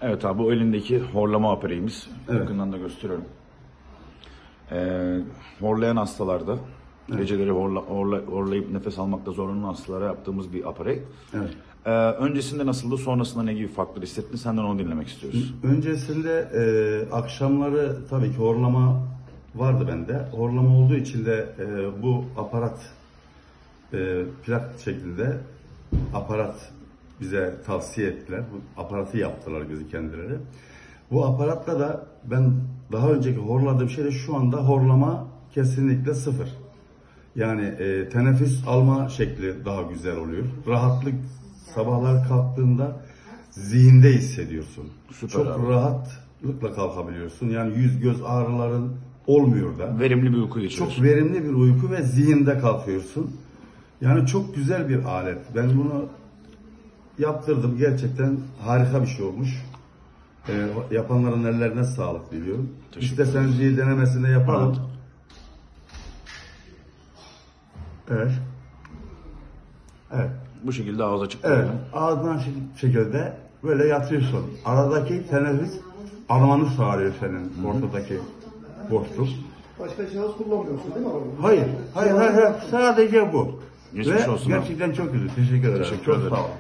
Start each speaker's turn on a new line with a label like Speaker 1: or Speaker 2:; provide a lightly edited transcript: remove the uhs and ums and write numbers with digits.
Speaker 1: Evet abi, bu elindeki horlama apareyimiz.
Speaker 2: Evet.
Speaker 1: Yakından da gösteriyorum. Horlayan hastalarda, geceleri horlayıp nefes almakta zorlanan hastalara yaptığımız bir aparey.
Speaker 2: Evet.
Speaker 1: Öncesinde nasıldı, sonrasında ne gibi farklar hissettin? Senden onu dinlemek istiyoruz.
Speaker 2: Öncesinde akşamları tabii ki horlama vardı bende. Horlama olduğu için de bu aparat plak şeklinde aparat bize tavsiye ettiler. Bu aparatı yaptılar bizi kendileri. Bu aparatta da ben daha önceki horladığım şeyde şu anda horlama kesinlikle sıfır. Yani teneffüs alma şekli daha güzel oluyor. Rahatlık, sabahlar kalktığında zihinde hissediyorsun.
Speaker 1: Süper
Speaker 2: Çok
Speaker 1: abi.
Speaker 2: rahatlıkla kalkabiliyorsun. Yani yüz göz ağrıların olmuyor da.
Speaker 1: Verimli bir uyku geçiriyorsun.
Speaker 2: Çok verimli bir uyku ve zihinde kalkıyorsun. Yani çok güzel bir alet. Ben bunu yaptırdım. Gerçekten harika bir şey olmuş. Yapanların ellerine sağlık diliyorum. İsterseniz bir denemesini yapalım. Evet. Evet.
Speaker 1: Bu şekilde ağız açık.
Speaker 2: Evet. Ağzından şekilde böyle yatıyorsun. Aradaki teneffüs almanı sağlıyor senin ortadaki boşluk.
Speaker 3: Başka cihaz kullanmıyorsun değil mi abi?
Speaker 2: Hayır. Hayır. Sadece bu.
Speaker 1: Geçmiş
Speaker 2: Ve
Speaker 1: olsun abi.
Speaker 2: gerçekten çok güzel. Teşekkür ederim.
Speaker 1: Teşekkür
Speaker 2: Çok
Speaker 1: ederim.
Speaker 2: sağ olun.